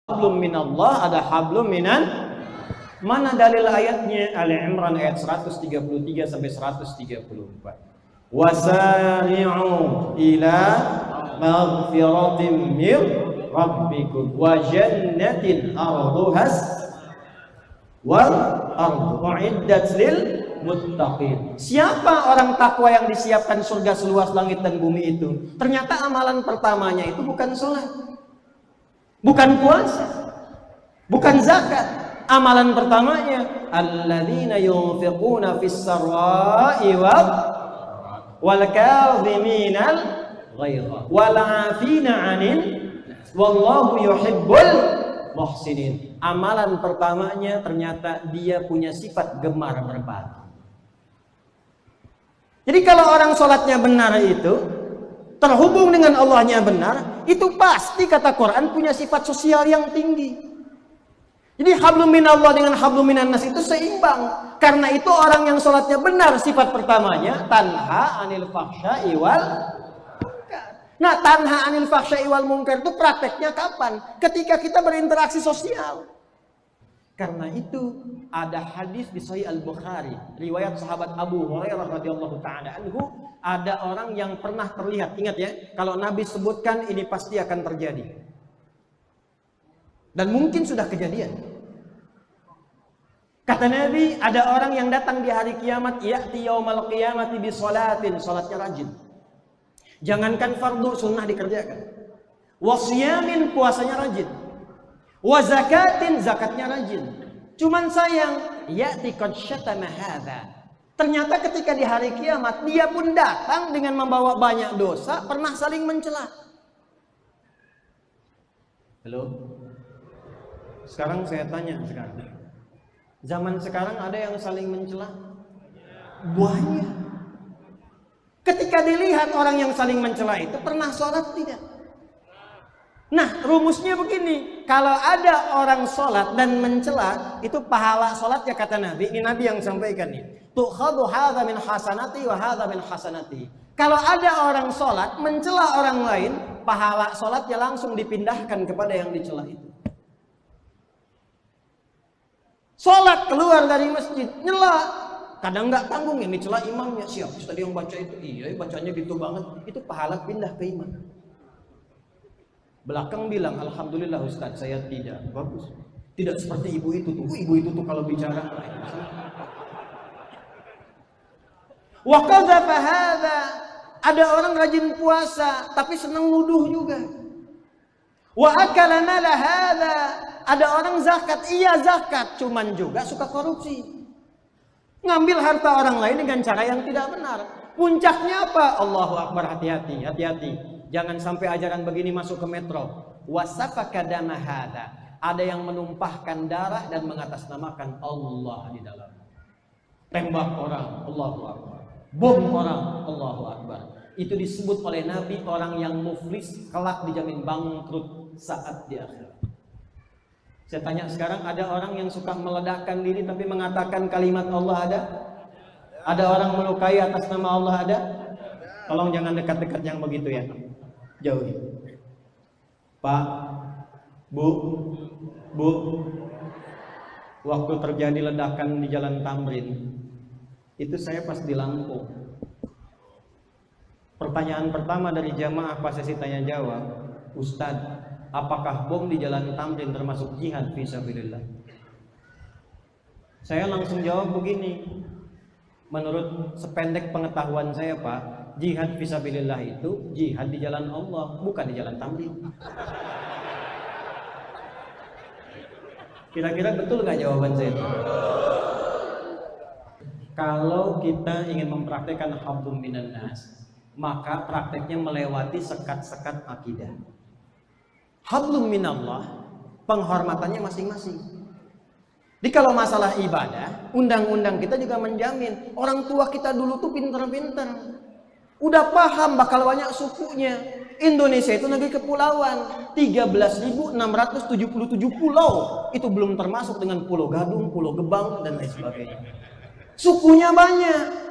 hablum minallah, ada hablum minan. Mana dalil ayatnya? Ali Imran ayat 133 sampai 134. Wasari'u ila maghfiratin mir rabbikum wa jannatin arduhas wal ardu uiddat lil muttaqin. Siapa orang takwa yang disiapkan surga seluas langit dan bumi itu? Ternyata amalan pertamanya itu bukan sholat, bukan puasa, bukan zakat. Amalan pertamanya alladzina yunfiquna fis sarra'i wal kadhiminal ghaidha wal 'afina 'anil wallahu yuhibbul muhsinin. Amalan pertamanya ternyata dia punya sifat gemar berbagi. Jadi kalau orang sholatnya benar itu terhubung dengan Allahnya benar, itu pasti kata Quran punya sifat sosial yang tinggi. Jadi hablum minallah dengan hablum minan nas itu seimbang. Karena itu orang yang sholatnya benar sifat pertamanya tanha anil fahsya'i wal munkar. Nah, tanha anil fahsya'i wal munkar itu prakteknya kapan? Ketika kita berinteraksi sosial. Karena itu ada hadis di Sahih Al-Bukhari, riwayat sahabat Abu Hurairah radhiyallahu taala anhu, ada orang yang pernah terlihat, ingat ya, kalau Nabi sebutkan ini pasti akan terjadi. Dan mungkin sudah kejadian. Kata Nabi, ada orang yang datang di hari kiamat, ya'ti yaumal qiyamati bi sholatin, salatnya rajin. Jangankan fardu, sunnah dikerjakan. Wa siyamin, puasanya rajin. Wa zakatin, zakatnya rajin. Cuman sayang, ya'ti qad syatama hadza. Ternyata ketika di hari kiamat, dia pun datang dengan membawa banyak dosa, pernah saling mencela. Halo? Sekarang saya tanya sekarang. Zaman sekarang ada yang saling mencela? Banyak. Ketika dilihat orang yang saling mencela itu pernah sholat tidak? Nah, rumusnya begini. Kalau ada orang sholat dan mencela, itu pahala sholatnya kata Nabi. Ini Nabi yang sampaikan nih. Tukhadu hadza min hasanati wa hadza min hasanati. Kalau ada orang sholat mencela orang lain, pahala sholatnya langsung dipindahkan kepada yang dicela itu. Sholat keluar dari masjid, nyela, kadang nggak tanggung yang dicela imamnya. Siapa tadi yang baca itu? Iya, bacanya gitu banget. Itu pahala pindah ke imam. Belakang bilang, alhamdulillah Ustaz, saya tidak. Bagus. Tidak seperti ibu itu tuh. Ibu itu tuh kalau bicara. Wa qadzafa hadza. Ada orang rajin puasa, tapi senang nuduh juga. Wa akala mala hadza. Ada orang zakat, iya zakat, cuman juga suka korupsi. Ngambil harta orang lain dengan cara yang tidak benar. Puncaknya apa? Allahu Akbar, hati-hati, hati-hati. Jangan sampai ajaran begini masuk ke metro. Wasafaka dama hadza. Ada yang menumpahkan darah dan mengatasnamakan Allah di dalam. Tembak orang, Allahu Akbar. Bom orang, Allahu Akbar. Itu disebut oleh Nabi orang yang muflis, kelak dijamin bangkrut saat di akhirat. Saya tanya sekarang, ada orang yang suka meledakkan diri tapi mengatakan kalimat Allah ada? Ada orang melukai atas nama Allah ada? Tolong jangan dekat-dekat yang begitu ya. Jauhi. Pak, Bu, waktu terjadi ledakan di Jalan Tamrin, itu saya pas di Lampung. Pertanyaan pertama dari jamaah pas sesi tanya jawab, Ustadz, apakah bom di Jalan Tamrin termasuk jihad fisabilillah? Saya langsung jawab begini. Menurut sependek pengetahuan saya, Pak, jihad fisabilillah itu jihad di jalan Allah, bukan di Jalan Tamrin. Kira-kira betul nggak jawaban saya? Kalau kita ingin mempraktekkan hablum minan nas, maka prakteknya melewati sekat-sekat akidah. Hablum minallah, penghormatannya masing-masing. Jadi kalau masalah ibadah, undang-undang kita juga menjamin. Orang tua kita dulu tuh pinter-pinter. Udah paham bakal banyak sukunya. Indonesia itu negeri kepulauan. 13.677 pulau. Itu belum termasuk dengan Pulau Gadung, Pulau Gebang, dan lain sebagainya. Sukunya banyak.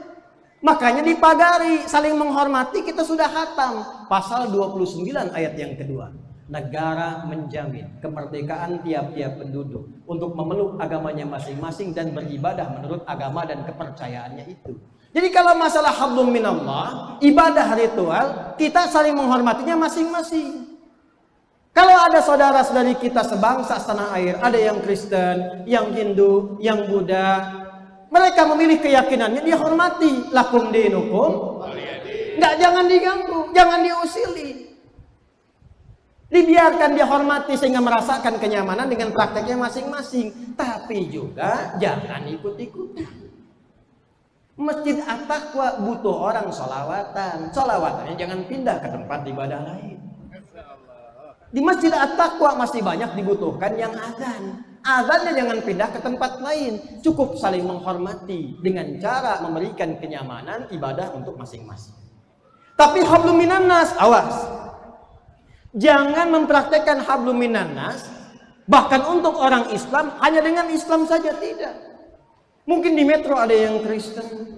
Makanya dipagari, saling menghormati, kita sudah khatam. Pasal 29 ayat yang kedua. Negara menjamin kemerdekaan tiap-tiap penduduk untuk memeluk agamanya masing-masing dan beribadah menurut agama dan kepercayaannya itu. Jadi kalau masalah hablum minallah, ibadah ritual, kita saling menghormatinya masing-masing. Kalau ada saudara-saudari kita sebangsa setanah air, ada yang Kristen, yang Hindu, yang Buddha, mereka memilih keyakinannya, dia hormati. Lakum dinukum, nggak, jangan diganggu, jangan diusili. Dibiarkan dia hormati sehingga merasakan kenyamanan dengan prakteknya masing-masing. Tapi juga jangan ikut-ikutan. Masjid At-Taqwa butuh orang sholawatan. Sholawatannya jangan pindah ke tempat ibadah lain. Di Masjid At-Taqwa masih banyak dibutuhkan yang azan. Azannya jangan pindah ke tempat lain. Cukup saling menghormati dengan cara memberikan kenyamanan ibadah untuk masing-masing. Tapi hablum minan nas, awas. Jangan mempraktekkan hablum minan nas bahkan untuk orang Islam hanya dengan Islam saja, tidak. Mungkin di metro ada yang Kristen,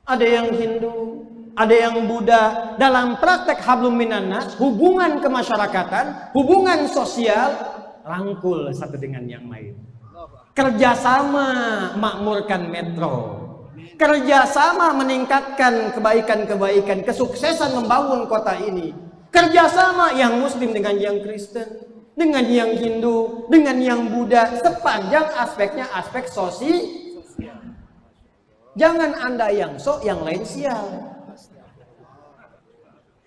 ada yang Hindu, ada yang Buddha. Dalam praktek hablum minan nas, hubungan kemasyarakatan, hubungan sosial, rangkul satu dengan yang lain. Kerjasama makmurkan metro, kerjasama meningkatkan kebaikan-kebaikan, kesuksesan membangun kota ini. Kerjasama yang Muslim dengan yang Kristen, dengan yang Hindu, dengan yang Buddha, sepanjang aspeknya aspek sosial. Jangan Anda yang sok, yang lain sial.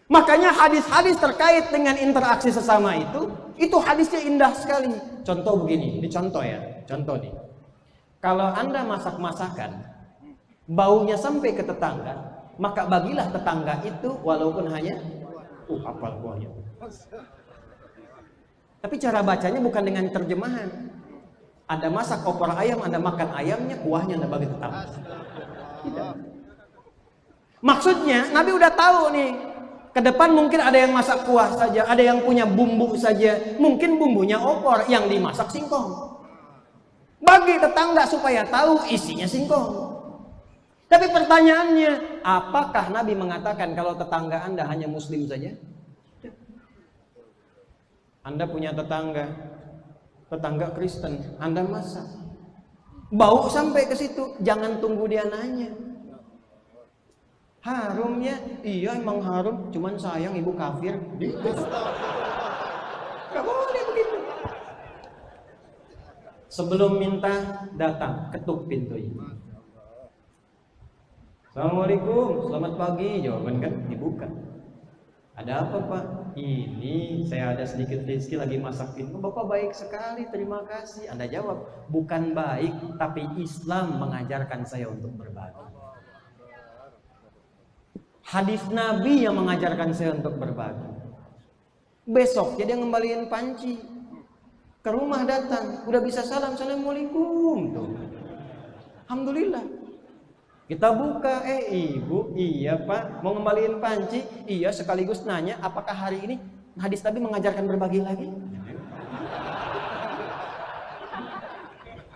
Makanya hadis-hadis terkait dengan interaksi sesama itu hadisnya indah sekali. Contoh begini, ini contoh ya, contoh nih. Kalau Anda masak masakan, baunya sampai ke tetangga, maka bagilah tetangga itu walaupun hanya apal kuahnya. Tapi cara bacanya bukan dengan terjemahan. Anda masak opor ayam, Anda makan ayamnya, kuahnya Anda bagi tetangga. Tidak. Maksudnya Nabi udah tahu nih, ke depan mungkin ada yang masak kuah saja, ada yang punya bumbu saja, mungkin bumbunya opor, yang dimasak singkong. Bagi tetangga supaya tahu isinya singkong. Tapi pertanyaannya, apakah Nabi mengatakan kalau tetangga Anda hanya Muslim saja? Anda punya tetangga Kristen, Anda masak, bau sampai ke situ, jangan tunggu dia nanya. Harumnya, iya emang harum, cuman sayang ibu kafir. Gak boleh begitu. Sebelum minta, datang, ketuk pintunya. Assalamualaikum, selamat pagi. Jawaban kan dibuka. Ada apa Pak? Ini saya ada sedikit rezeki lagi masakin. Oh, Bapak baik sekali, terima kasih. Anda jawab, bukan baik, tapi Islam mengajarkan saya untuk berbagi. Hadis Nabi yang mengajarkan saya untuk berbagi. Besok dia ngembaliin panci. Ke rumah datang, udah bisa salam, assalamualaikum. Tuh. Alhamdulillah. Kita buka, ibu, iya Pak, mau ngembaliin panci? Iya, sekaligus nanya, apakah hari ini hadis Nabi mengajarkan berbagi lagi?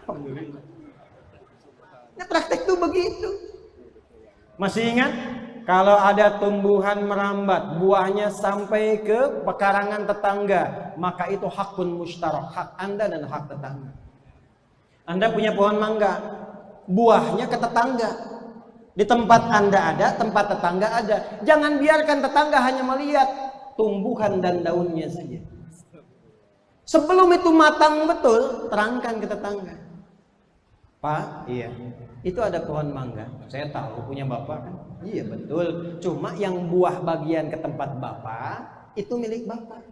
Alhamdulillah. Nah, praktek tuh begitu. Masih ingat? Kalau ada tumbuhan merambat, buahnya sampai ke pekarangan tetangga, maka itu hakun mustarak, hak Anda dan hak tetangga. Anda punya pohon mangga, buahnya ke tetangga. Di tempat Anda ada, tempat tetangga ada. Jangan biarkan tetangga hanya melihat tumbuhan dan daunnya saja. Sebelum itu matang betul, terangkan ke tetangga. Pak, iya, itu ada pohon mangga. Saya tahu punya Bapak kan? Iya betul. Cuma yang buah bagian ke tempat Bapak, itu milik Bapak.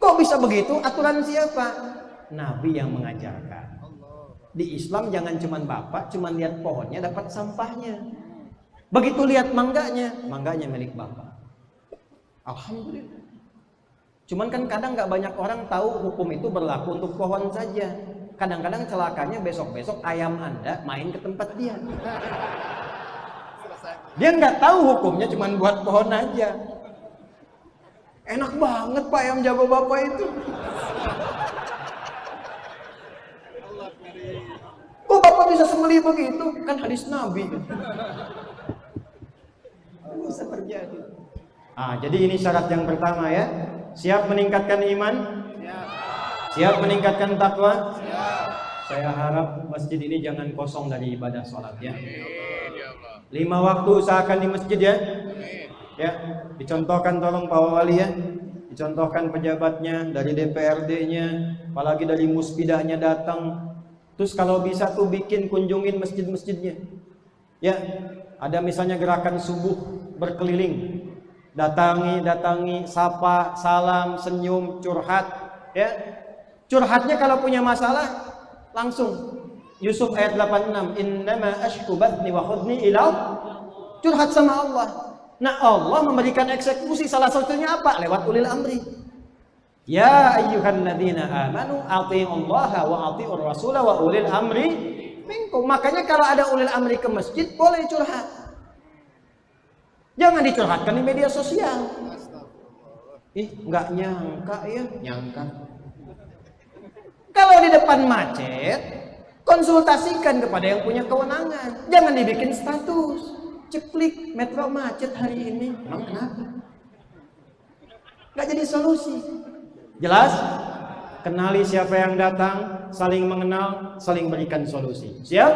Kok bisa begitu? Aturan siapa? Nabi yang mengajarkan. Di Islam jangan cuman Bapak, cuman lihat pohonnya dapat sampahnya. Begitu lihat mangganya, mangganya milik Bapak. Alhamdulillah. Cuman kan kadang nggak banyak orang tahu hukum itu berlaku untuk pohon saja. Kadang-kadang celakanya besok-besok ayam Anda main ke tempat dia. Dia nggak tahu hukumnya, cuman buat pohon aja. Enak banget Pak ayam jago Bapak itu. Kok Bapak bisa sembelih begitu? Kan hadis Nabi. Bisa terjadi. Jadi ini syarat yang pertama ya. Siap meningkatkan iman? Siap meningkatkan takwa? Saya harap masjid ini jangan kosong dari ibadah sholat ya. 5 waktu usahakan di masjid ya. Ya, dicontohkan tolong Pak Wali ya. Dicontohkan pejabatnya, dari DPRD-nya, apalagi dari muspidahnya datang. Terus kalau bisa tuh bikin kunjungin masjid-masjidnya. Ya, ada misalnya gerakan subuh berkeliling. Datangi, sapa, salam, senyum, curhat, ya. Curhatnya kalau punya masalah langsung. Yusuf ayat 86, innama ashku batni wa khudni ilaw. Curhat sama Allah. Nah, Allah memberikan eksekusi, salah satunya apa? Lewat ulil amri. Ya ayyuhalladzina amanu athi'ullaha wa athi'ur rasula wa ulil amri minkum. Makanya kalau ada ulil amri ke masjid boleh curhat. Jangan dicurhatkan di media sosial. Nggak nyangka ya, nyangka. Kalau di depan macet, konsultasikan kepada yang punya kewenangan. Jangan dibikin status. Ceplik, metro macet hari ini. Emang kenapa? Nggak jadi solusi. Jelas? Kenali siapa yang datang, saling mengenal, saling berikan solusi. Siap?